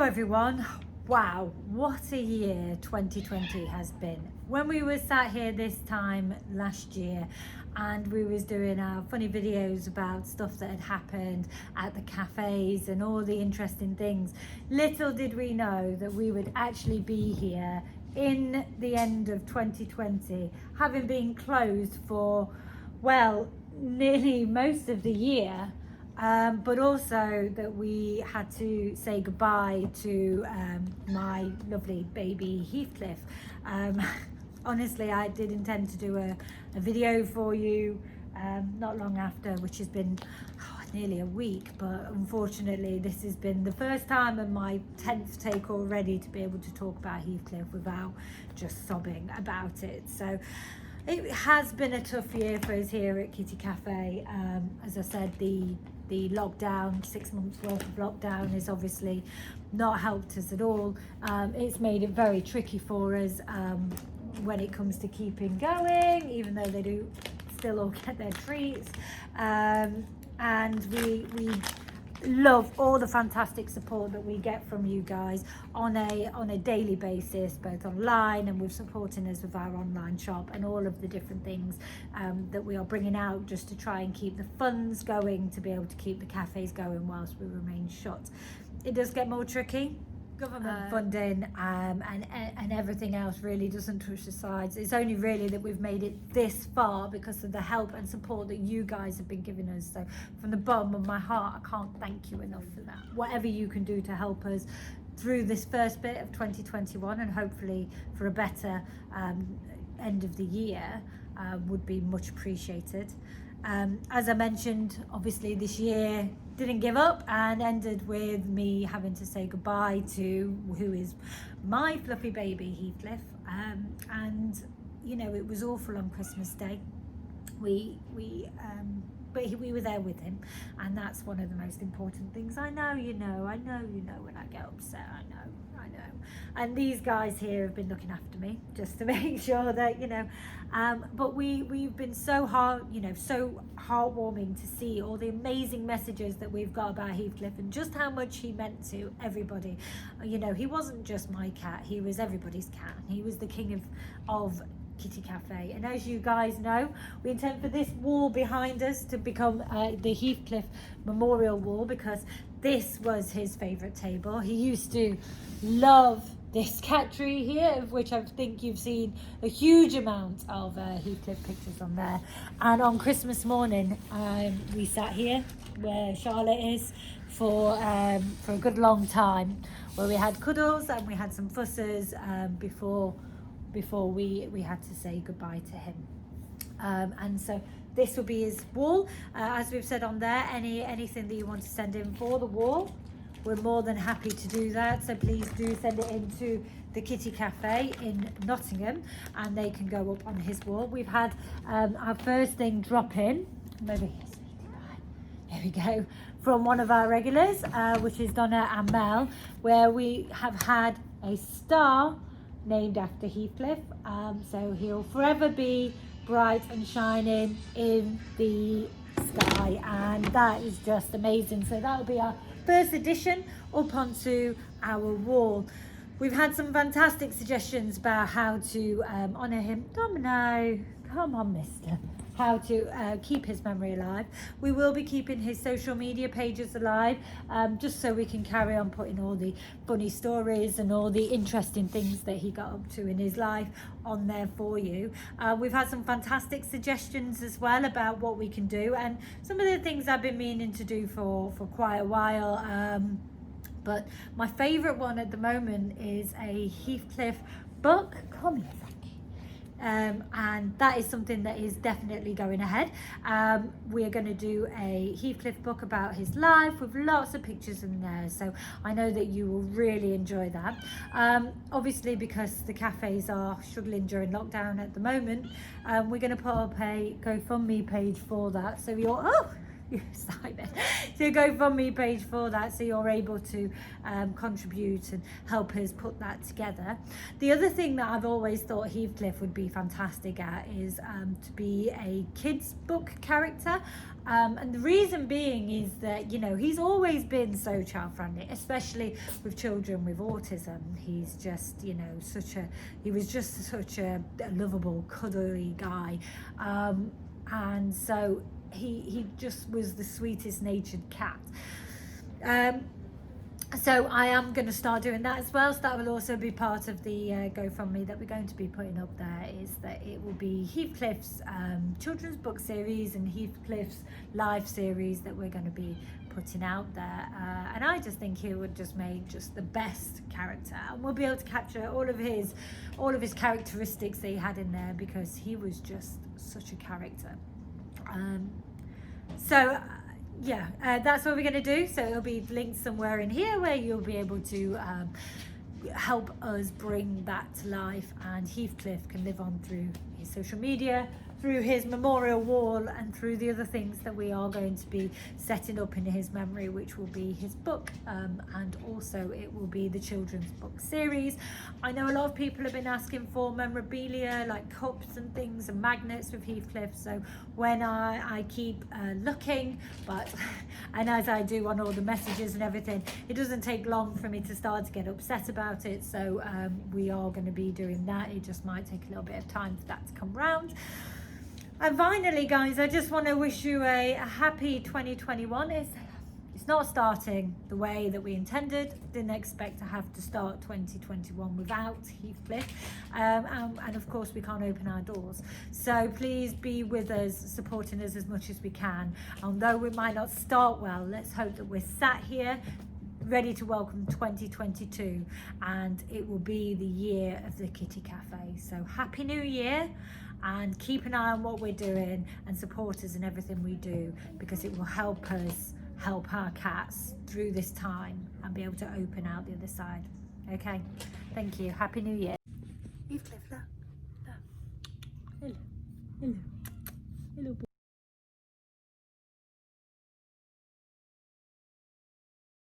Hello everyone. Wow, what a year 2020 has been. When we were sat here this time last year and we was doing our funny videos about stuff that had happened at the cafes and all the interesting things, little did we know that we would actually be here in the end of 2020, having been closed for, well, nearly most of the year. But also that we had to say goodbye to my lovely baby Heathcliff. Honestly, I did intend to do a video for you not long after, which has been nearly a week, but unfortunately this has been the first time in my 10th take already to be able to talk about Heathcliff without just sobbing about it. So it has been a tough year for us here at Kitty Cafe. As I said, the lockdown, 6 months worth of lockdown, has obviously not helped us at all. It's made it very tricky for us when it comes to keeping going, even though they do still all get their treats. And we love all the fantastic support that we get from you guys on a daily basis, both online and with supporting us with our online shop and all of the different things that we are bringing out just to try and keep the funds going to be able to keep the cafes going whilst we remain shut. It does get more tricky. Government funding and everything else really doesn't touch the sides. It's only really that we've made it this far because of the help and support that you guys have been giving us. So from the bottom of my heart, I can't thank you enough for that. Whatever you can do to help us through this first bit of 2021 and hopefully for a better end of the year would be much appreciated. As I mentioned, obviously this year didn't give up and ended with me having to say goodbye to who is my fluffy baby Heathcliff, and you know, it was awful on Christmas Day. But we were there with him, and that's one of the most important things. I know you know when I get upset. I know. And these guys here have been looking after me just to make sure that, you know, but we've been so so heartwarming to see all the amazing messages that we've got about Heathcliff and just how much he meant to everybody. You know, he wasn't just my cat, he was everybody's cat. He was the king of Kitty Cafe, and as you guys know, we intend for this wall behind us to become the Heathcliff Memorial Wall, because this was his favourite table. He used to love this cat tree here, of which I think you've seen a huge amount of Heathcliff pictures on there. And on Christmas morning, we sat here where Charlotte is for a good long time, where we had cuddles and we had some fusses before we had to say goodbye to him. And so this will be his wall. As we've said on there, anything that you want to send in for the wall, we're more than happy to do that. So please do send it into the Kitty Cafe in Nottingham and they can go up on his wall. We've had our first thing drop in, maybe there we go, from one of our regulars, which is Donna and Mel, where we have had a star named after Heathcliff. So he'll forever be bright and shining in the sky, and that is just amazing. So that will be our first addition up onto our wall. We've had some fantastic suggestions about how to honour him. Domino, come on, mister. How to keep his memory alive. We will be keeping his social media pages alive, just so we can carry on putting all the funny stories and all the interesting things that he got up to in his life on there for you. We've had some fantastic suggestions as well about what we can do, and some of the things I've been meaning to do for quite a while. But my favourite one at the moment is a Heathcliff book. Come here, Frankie. And that is something that is definitely going ahead. We are going to do a Heathcliff book about his life with lots of pictures in there, so I know that you will really enjoy that. Obviously, because the cafes are struggling during lockdown at the moment, we're going to put up a GoFundMe page for that, so Simon, to GoFundMe page for that, so you're able to contribute and help us put that together. The other thing that I've always thought Heathcliff would be fantastic at is to be a kids book character. And the reason being is that, you know, he's always been so child friendly, especially with children with autism. He's just, you know, he was just such a lovable, cuddly guy. And so he just was the sweetest natured cat. So I am going to start doing that as well. So that will also be part of the GoFundMe that we're going to be putting up there, is that it will be Heathcliff's children's book series and Heathcliff's live series that we're going to be putting out there. And I just think he would just make just the best character, and we'll be able to capture all of his characteristics that he had in there, because he was just such a character. Yeah, that's what we're going to do. So it'll be linked somewhere in here where you'll be able to help us bring that to life, and Heathcliff can live on through his social media, through his memorial wall, and through the other things that we are going to be setting up in his memory, which will be his book, and also it will be the children's book series. I know a lot of people have been asking for memorabilia, like cups and things and magnets with Heathcliff, so when I keep looking, and as I do on all the messages and everything, it doesn't take long for me to start to get upset about it. So we are going to be doing that. It just might take a little bit of time for that to come round. And finally, guys, I just want to wish you a happy 2021. It's not starting the way that we intended. Didn't expect to have to start 2021 without Heathcliff. And of course, we can't open our doors. So please be with us, supporting us as much as we can. Although we might not start well, let's hope that we're sat here ready to welcome 2022, and it will be the year of the Kitty Cafe. So happy New Year, and keep an eye on what we're doing and support us in everything we do, because it will help us help our cats through this time and be able to open out the other side. Okay, thank you. Happy New Year. Heathcliff, look. Hello. Hello. Hello.